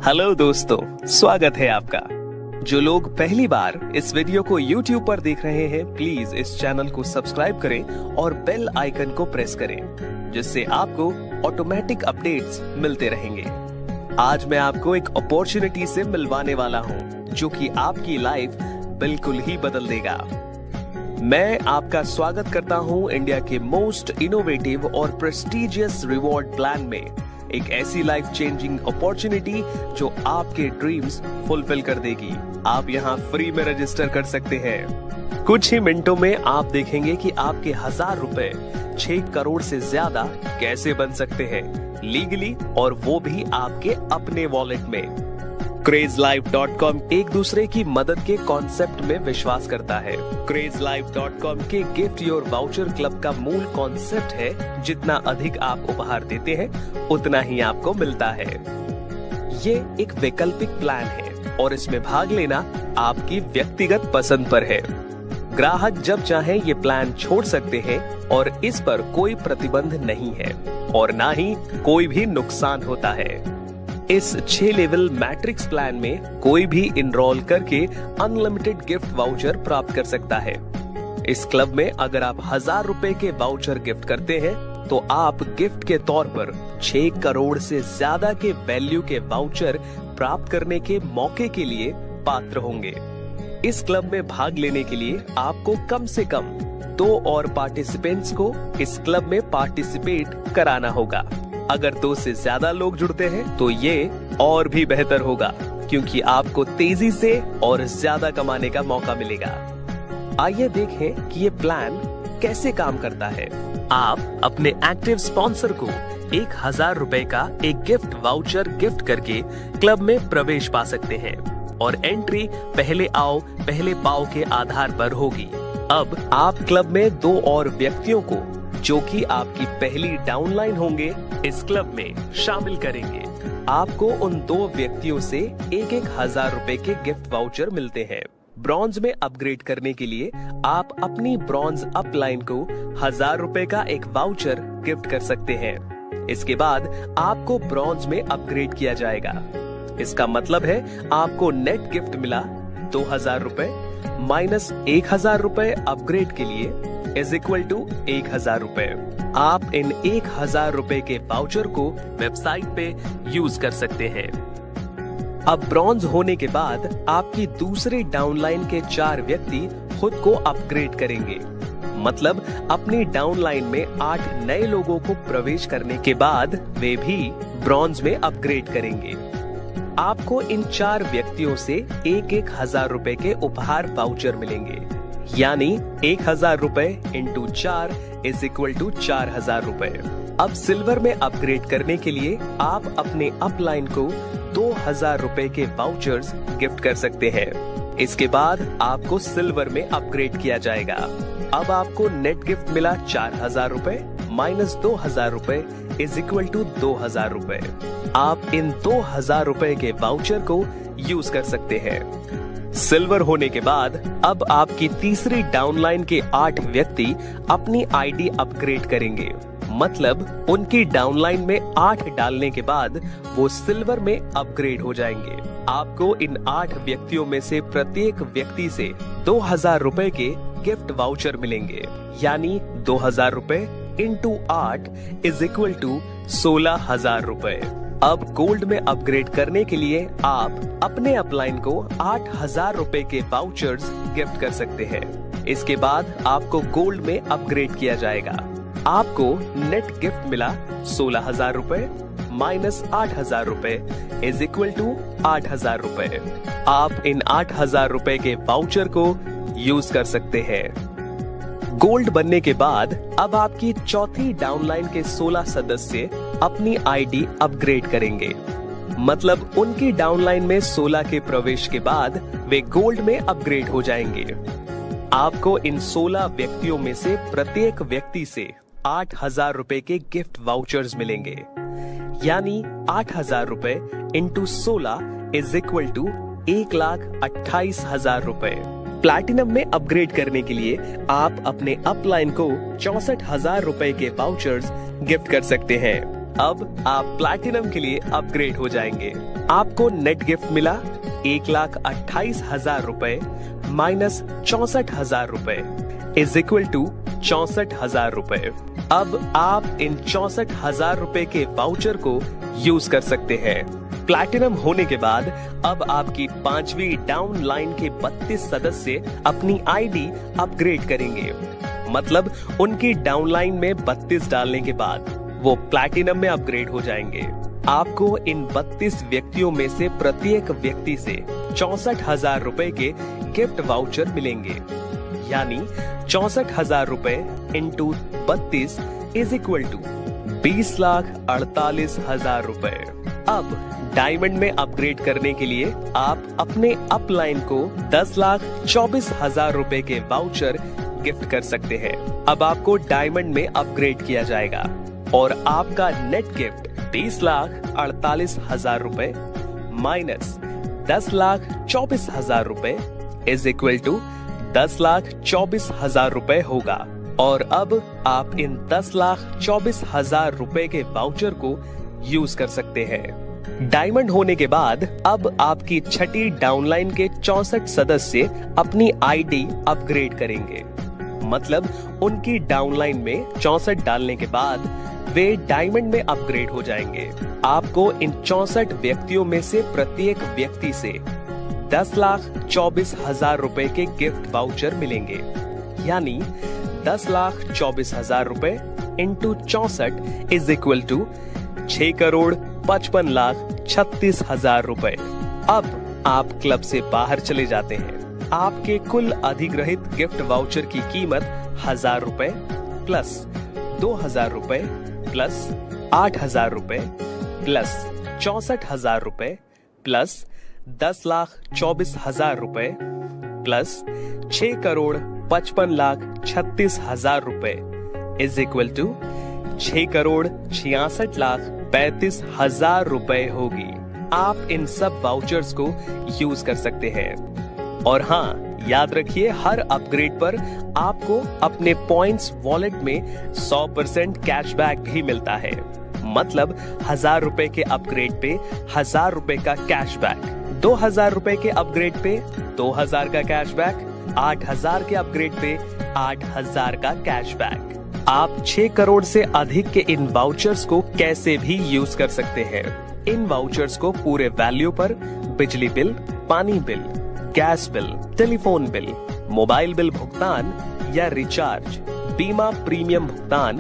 Hello दोस्तों, स्वागत है आपका। जो लोग पहली बार इस वीडियो को YouTube पर देख रहे हैं, प्लीज इस चैनल को सब्सक्राइब करें और बेल आइकन को प्रेस करें, जिससे आपको ऑटोमेटिक अपडेट्स मिलते रहेंगे। आज मैं आपको एक अपॉर्चुनिटी से मिलवाने वाला हूं, जो कि आपकी लाइफ बिल्कुल ही बदल देगा। मैं आपका स्वागत करता हूं इंडिया के मोस्ट इनोवेटिव और प्रेस्टिजियस रिवॉर्ड प्लान में, एक ऐसी लाइफ चेंजिंग अपॉर्चुनिटी जो आपके ड्रीम्स फुलफिल कर देगी। आप यहाँ फ्री में रजिस्टर कर सकते हैं। कुछ ही मिनटों में आप देखेंगे कि आपके 1000 रुपए 6 करोड़ से ज्यादा कैसे बन सकते हैं लीगली, और वो भी आपके अपने वॉलेट में। crazelife.com एक दूसरे की मदद के कॉन्सेप्ट में विश्वास करता है। crazelife.com के गिफ्ट योर वाउचर क्लब का मूल कॉन्सेप्ट है, जितना अधिक आप उपहार देते हैं उतना ही आपको मिलता है। ये एक वैकल्पिक प्लान है और इसमें भाग लेना आपकी व्यक्तिगत पसंद पर है। ग्राहक जब चाहे ये प्लान छोड़ सकते हैं और इस पर कोई प्रतिबंध नहीं है और ना ही कोई भी नुकसान होता है। इस 6 लेवल मैट्रिक्स प्लान में कोई भी इनरोल करके अनलिमिटेड गिफ्ट वाउचर प्राप्त कर सकता है। इस क्लब में अगर आप 1000 रुपए के वाउचर गिफ्ट करते हैं तो आप गिफ्ट के तौर पर 6 करोड़ से ज्यादा के वैल्यू के वाउचर प्राप्त करने के मौके के लिए पात्र होंगे। इस क्लब में भाग लेने के लिए आपको कम से कम 2 और पार्टिसिपेंट्स को इस क्लब में पार्टिसिपेट कराना होगा। अगर 2 से ज्यादा लोग जुड़ते हैं तो ये और भी बेहतर होगा, क्योंकि आपको तेजी से और ज्यादा कमाने का मौका मिलेगा। आइए देखें कि ये प्लान कैसे काम करता है। आप अपने एक्टिव स्पॉन्सर को 1000 रुपए का एक गिफ्ट वाउचर गिफ्ट करके क्लब में प्रवेश पा सकते हैं और एंट्री पहले आओ पहले पाओ के आधार पर होगी। अब आप क्लब में 2 और व्यक्तियों को, जो कि आपकी पहली डाउनलाइन होंगे, इस क्लब में शामिल करेंगे। आपको उन 2 व्यक्तियों से 1000 रुपए के गिफ्ट वाउचर मिलते हैं। ब्रॉन्ज में अपग्रेड करने के लिए आप अपनी ब्रॉन्ज अपलाइन को 1000 रुपए का एक वाउचर गिफ्ट कर सकते हैं। इसके बाद आपको ब्रॉन्ज में अपग्रेड किया जाएगा। इसका मतलब है आपको नेट गिफ्ट मिला 2000 रुपए माइनस 1000 रुपए अपग्रेड के लिए इज इक्वल टू 1000 रुपए। आप इन 1000 रुपए के वाउचर को वेबसाइट पे यूज कर सकते हैं। अब ब्रॉन्ज होने के बाद आपकी दूसरी डाउनलाइन के 4 व्यक्ति खुद को अपग्रेड करेंगे। मतलब अपनी डाउनलाइन में 8 नए लोगों को प्रवेश करने के बाद वे भी ब्रॉन्ज में अपग्रेड करेंगे। आपको इन 4 व्यक्तियों से 1000 रुपए के उपहार वाउचर मिलेंगे, यानी 1000 रुपए इंटू 4 इज इक्वल टू 4000 रुपए। अब सिल्वर में अपग्रेड करने के लिए आप अपने अपलाइन को 2000 रुपए के वाउचर्स गिफ्ट कर सकते हैं। इसके बाद आपको सिल्वर में अपग्रेड किया जाएगा। अब आपको नेट गिफ्ट मिला 4000 रुपए माइनस 2000 रुपए इज इक्वल टू 2000 रुपए। आप इन 2000 रुपए के वाउचर को यूज कर सकते हैं। सिल्वर होने के बाद अब आपकी तीसरी डाउनलाइन के 8 व्यक्ति अपनी आईडी अपग्रेड करेंगे। मतलब उनकी डाउनलाइन में 8 डालने के बाद वो सिल्वर में अपग्रेड हो जाएंगे। आपको इन 8 व्यक्तियों में से प्रत्येक व्यक्ति से 2000 रुपए के गिफ्ट वाउचर मिलेंगे, यानी 2000 रुपए इंटू 8 इज इक्वल टू 16000 रुपए। अब गोल्ड में अपग्रेड करने के लिए आप अपने अपलाइन को 8000 रुपए के वाउचर्स गिफ्ट कर सकते हैं। इसके बाद आपको गोल्ड में अपग्रेड किया जाएगा। आपको नेट गिफ्ट मिला 16000 रुपए माइनस 8000 रुपए इज इक्वल टू 8000 रुपए। आप इन 8000 रुपए के वाउचर को यूज कर सकते हैं। गोल्ड बनने के बाद अब आपकी चौथी डाउनलाइन के 16 सदस्य अपनी आईडी अपग्रेड करेंगे। मतलब उनकी डाउनलाइन में 16 के प्रवेश के बाद वे गोल्ड में अपग्रेड हो जाएंगे। आपको इन 16 व्यक्तियों में से प्रत्येक व्यक्ति से 8000 रुपए के गिफ्ट वाउचर्स मिलेंगे, यानी 8000 रुपए इंटू 16 इज इक्वल टू 1,28,000 रुपए। प्लैटिनम में अपग्रेड करने के लिए आप अपने अपलाइन को 64,000 रुपए के वाउचर्स गिफ्ट कर सकते हैं। अब आप प्लैटिनम के लिए अपग्रेड हो जाएंगे। आपको नेट गिफ्ट मिला 1,28,000 रुपए माइनस 64,000 रुपए इज इक्वल टू 64,000 रुपए। अब आप इन 64,000 रुपए के वाउचर को यूज कर सकते हैं। प्लैटिनम होने के बाद अब आपकी 5वीं डाउन लाइन के 32 सदस्य अपनी आईडी अपग्रेड करेंगे। मतलब उनकी डाउन लाइन में 32 डालने के बाद वो प्लैटिनम में अपग्रेड हो जाएंगे। आपको इन 32 व्यक्तियों में से प्रत्येक व्यक्ति से 64,000 रुपए के गिफ्ट वाउचर मिलेंगे। यानी 64,000 रुपए इंटू 32 इज इक्वल टू 20,48,000 रुपए। अब डायमंड में अपग्रेड करने के लिए आप अपने अपलाइन को 10,24,000 रुपए के वाउचर गिफ्ट कर सकते हैं। अब आपको डायमंड में अपग्रेड किया जाएगा और आपका नेट गिफ्ट 20,48,000 रुपए माइनस 10,24,000 रुपए इज इक्वल टू 10,24,000 रुपए होगा। और अब आप इन 10,24,000 रुपए के वाउचर को यूज कर सकते हैं। डायमंड होने के बाद अब आपकी छठी डाउनलाइन के 64 सदस्य अपनी आईडी अपग्रेड करेंगे। मतलब उनकी डाउनलाइन में 64 डालने के बाद वे डायमंड में अपग्रेड हो जाएंगे। आपको इन 64 व्यक्तियों में से प्रत्येक व्यक्ति से 10,24,000 रुपए के गिफ्ट वाउचर मिलेंगे। यानी 10,24,000 रुपए इंटू 64 इज इक्वल टू 6,55,36,000 रुपए। अब आप क्लब से बाहर चले जाते हैं। आपके कुल अधिग्रहित गिफ्ट वाउचर की कीमत 1,000 रुपए प्लस 2,000 रुपए प्लस 8,000 रुपए प्लस 64,000 रुपए प्लस 10,24,000 रुपए प्लस 6,55,36,000 रुपए इज इक्वल टू 6,66,35,000 रुपए होगी। आप इन सब वाउचर्स को यूज कर सकते हैं। और हाँ, याद रखिए हर अपग्रेड पर आपको अपने पॉइंट्स वॉलेट में 100% कैशबैक भी मिलता है। मतलब 1,000 रुपए के अपग्रेड पे 1,000 रुपए का कैशबैक, 2,000 रुपए के अपग्रेड पे 2,000 का कैशबैक, 8,000 के अपग्रेड पे 8,000 का कैशबैक। आप 6 करोड़ से अधिक के इन वाउचर्स को कैसे भी यूज कर सकते हैं। इन वाउचर्स को पूरे वैल्यू पर बिजली बिल, पानी bill, gas bill, telephone bill, mobile bill भुगतान या रिचार्ज, बीमा प्रीमियम भुगतान,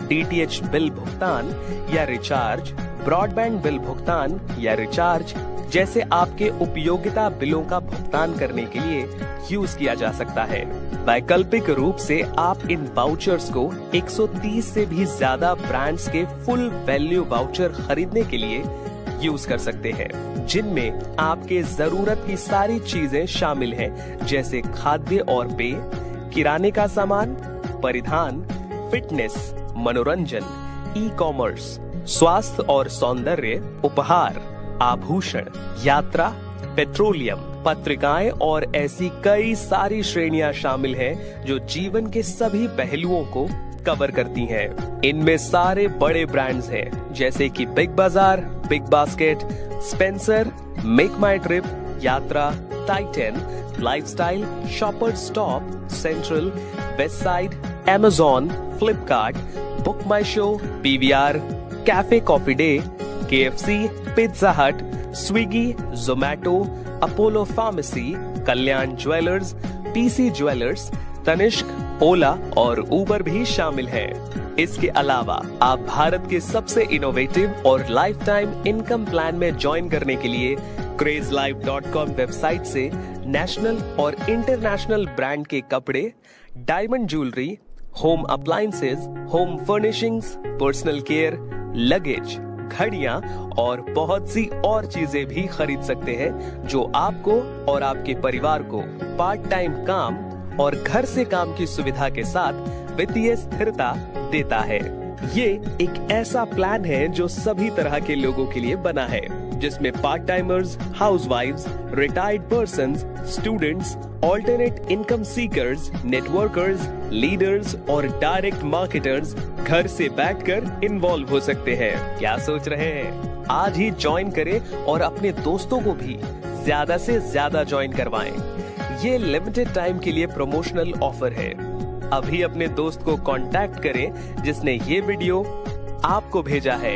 डीटीएच बिल भुगतान या रिचार्ज, ब्रॉडबैंड बिल भुगतान या रिचार्ज जैसे आपके उपयोगिता बिलों का भुगतान करने के लिए यूज किया जा सकता है। वैकल्पिक रूप से आप इन वाउचर्स को 130 से भी ज्यादा ब्रांड्स के फुल वैल्यू वाउचर खरीदने के लिए यूज कर सकते हैं, जिनमें आपके जरूरत की सारी चीजें शामिल हैं, जैसे खाद्य और पेय, किराने का सामान, परिधान, फिटनेस, मनोरंजन, ई कॉमर्स, स्वास्थ्य और सौंदर्य, उपहार, आभूषण, यात्रा, पेट्रोलियम, पत्रिकाएं और ऐसी कई सारी श्रेणियां शामिल हैं जो जीवन के सभी पहलुओं को कवर करती हैं। इनमें सारे बड़े ब्रांड्स हैं जैसे कि Big Bazaar, Big Basket, Spencer, Make My Trip, Yatra, Titan, Lifestyle, Shopper Stop, Central, Westside, Amazon, Flipkart, Book My Show, PVR, Cafe Coffee Day, KFC, Pizza Hut, Swiggy, Zomato, Apollo Pharmacy, Kalyan Jewellers, PC Jewellers, Tanishq, Ola और Uber भी शामिल है। इसके अलावा आप भारत के सबसे innovative और लाइफ टाइम इनकम प्लान में ज्वाइन करने के लिए crazelife.com वेबसाइट से नेशनल और इंटरनेशनल ब्रांड के कपड़े, diamond jewellery, home appliances, home furnishings, personal care, luggage, घड़ियां और बहुत सी और चीजें भी खरीद सकते हैं जो आपको और आपके परिवार को पार्ट टाइम काम और घर से काम की सुविधा के साथ वित्तीय स्थिरता देता है। ये एक ऐसा प्लान है जो सभी तरह के लोगों के लिए बना है, जिसमें पार्ट टाइमर्स, हाउसवाइफ्स, retired persons, students, alternate income seekers, networkers, leaders और डायरेक्ट मार्केटर्स घर से बैठकर इन्वॉल्व हो सकते हैं। क्या सोच रहे हैं? आज ही ज्वाइन करें और अपने दोस्तों को भी ज्यादा से ज्यादा ज्वाइन करवाएं। ये लिमिटेड टाइम के लिए प्रमोशनल ऑफर है। अभी अपने दोस्त को कांटेक्ट करें जिसने ये वीडियो आपको भेजा है।